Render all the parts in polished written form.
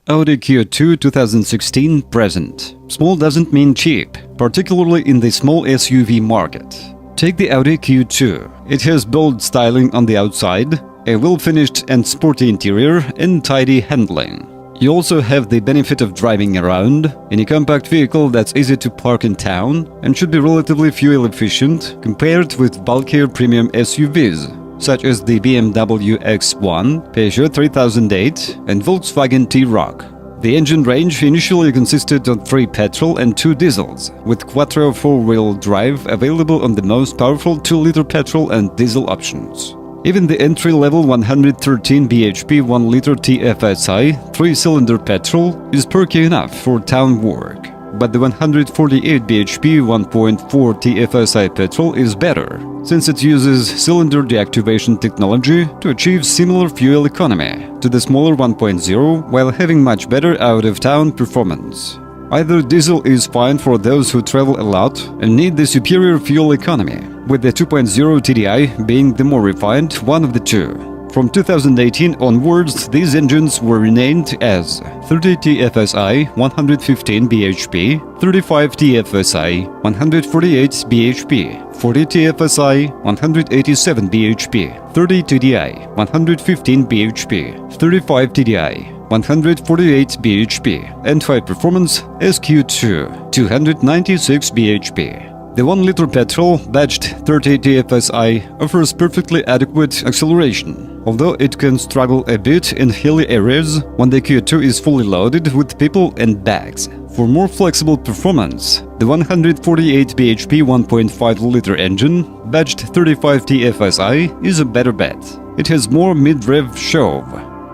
Audi Q2 2016 present. Small doesn't mean cheap, particularly in the small SUV market. Take the Audi Q2. It has bold styling on the outside, a well-finished and sporty interior, and tidy handling. You also have the benefit of driving around in a compact vehicle that's easy to park in town and should be relatively fuel efficient compared with bulkier premium SUVs, such as the BMW X1, Peugeot 3008 and Volkswagen T-Roc. The engine range initially consisted of 3 petrol and 2 diesels, with Quattro 4-wheel drive available on the most powerful 2-liter petrol and diesel options. Even the entry-level 113 bhp 1-liter TFSI 3-cylinder petrol is perky enough for town work. But the 148 bhp 1.4 TFSI petrol is better, since it uses cylinder deactivation technology to achieve similar fuel economy to the smaller 1.0 while having much better out-of-town performance. Either diesel is fine for those who travel a lot and need the superior fuel economy, with the 2.0 TDI being the more refined one of the two. From 2018 onwards, these engines were renamed as 30 TFSI 115 bhp, 35 TFSI 148 bhp, 40 TFSI 187 bhp, 30 TDI 115 bhp, 35 TDI 148 bhp, and high performance SQ2 296 bhp. The 1-liter petrol, badged 30 TFSI, offers perfectly adequate acceleration, although it can struggle a bit in hilly areas when the Q2 is fully loaded with people and bags. For more flexible performance, the 148 bhp 1.5-liter engine, badged 35 TFSI, is a better bet. It has more mid-rev shove.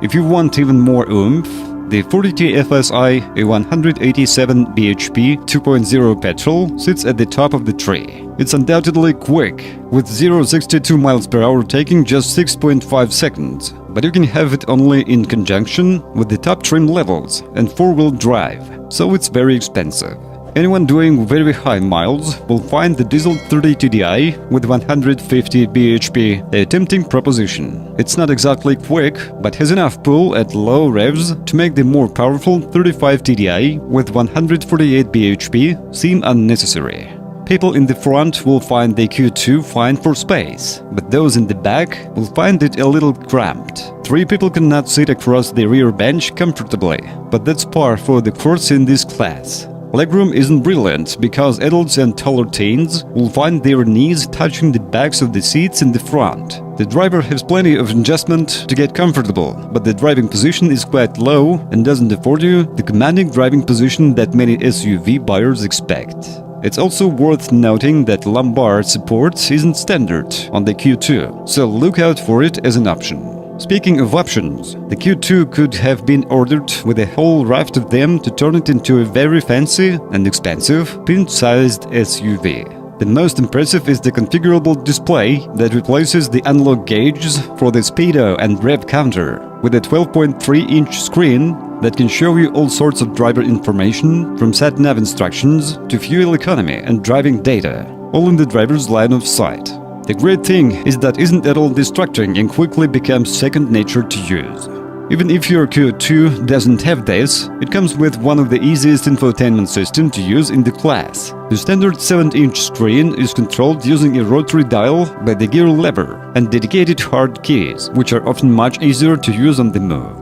If you want even more oomph, the 40 TFSI, a 187 bhp 2.0 petrol, sits at the top of the tree. It's undoubtedly quick, with 0-62 miles per hour taking just 6.5 seconds, but you can have it only in conjunction with the top trim levels and 4-wheel drive, so it's very expensive. Anyone doing very high miles will find the diesel 30 TDI with 150 bhp a tempting proposition. It's not exactly quick, but has enough pull at low revs to make the more powerful 35 TDI with 148 bhp seem unnecessary. People in the front will find the Q2 fine for space, but those in the back will find it a little cramped. 3 people cannot sit across the rear bench comfortably, but that's par for the course in this class. Legroom isn't brilliant because adults and taller teens will find their knees touching the backs of the seats in the front. The driver has plenty of adjustment to get comfortable, but the driving position is quite low and doesn't afford you the commanding driving position that many SUV buyers expect. It's also worth noting that lumbar support isn't standard on the Q2, so look out for it as an option. Speaking of options, the Q2 could have been ordered with a whole raft of them to turn it into a very fancy and expensive pint-sized SUV. The most impressive is the configurable display that replaces the analog gauges for the speedo and rev counter, with a 12.3-inch screen that can show you all sorts of driver information, from sat-nav instructions to fuel economy and driving data, all in the driver's line of sight. The great thing is that isn't at all distracting and quickly becomes second nature to use. Even if your Q2 doesn't have this, it comes with one of the easiest infotainment systems to use in the class. The standard 7-inch screen is controlled using a rotary dial by the gear lever and dedicated hard keys, which are often much easier to use on the move.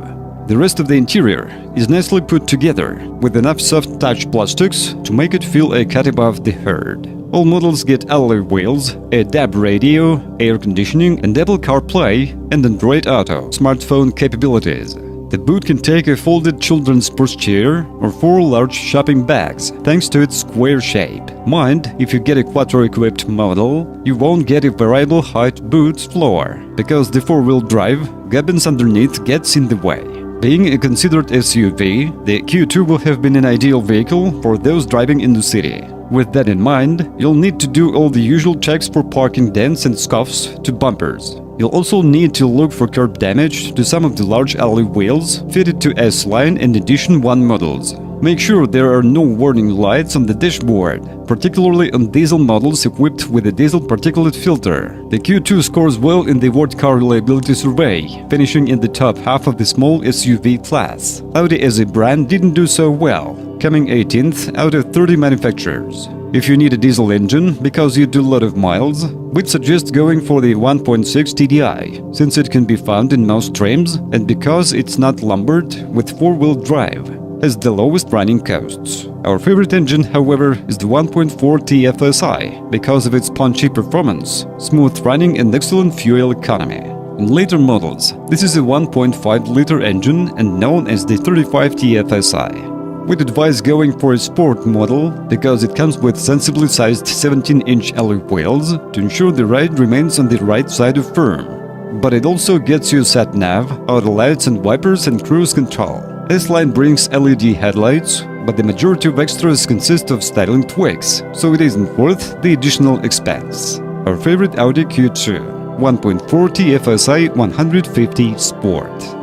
The rest of the interior is nicely put together, with enough soft-touch plastics to make it feel a cut above the herd. All models get alloy wheels, a DAB radio, air conditioning, and Apple CarPlay and Android Auto smartphone capabilities. The boot can take a folded children's pushchair or 4 large shopping bags, thanks to its square shape. Mind, if you get a Quattro-equipped model, you won't get a variable height boot floor, because the 4-wheel drive gubbins underneath gets in the way. Being a considered SUV, the Q2 will have been an ideal vehicle for those driving in the city. With that in mind, you'll need to do all the usual checks for parking dents and scuffs to bumpers. You'll also need to look for curb damage to some of the large alloy wheels fitted to S-Line and Edition 1 models. Make sure there are no warning lights on the dashboard, particularly on diesel models equipped with a diesel particulate filter. The Q2 scores well in the World Car Reliability Survey, finishing in the top half of the small SUV class. Audi as a brand didn't do so well, coming 18th out of 30 manufacturers. If you need a diesel engine because you do a lot of miles, we'd suggest going for the 1.6 TDI, since it can be found in most trims and because it's not lumbered with four-wheel drive, has the lowest running costs. Our favorite engine, however, is the 1.4 TFSI because of its punchy performance, smooth running and excellent fuel economy. In later models, this is a 1.5-liter engine and known as the 35 TFSI. We'd advise going for a sport model because it comes with sensibly sized 17-inch alloy wheels to ensure the ride remains on the right side of firm. But it also gets you sat-nav, auto lights and wipers and cruise control. S-Line brings LED headlights, but the majority of extras consist of styling tweaks, so it isn't worth the additional expense. Our favorite Audi Q2, 1.4 TFSI 150 Sport.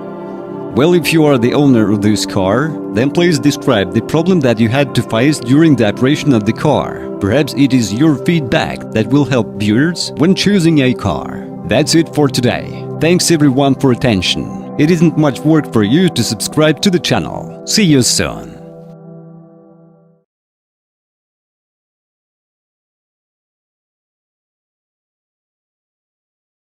Well, if you are the owner of this car, then please describe the problem that you had to face during the operation of the car. Perhaps it is your feedback that will help viewers when choosing a car. That's it for today. Thanks everyone for attention. It isn't much work for you to subscribe to the channel. See you soon.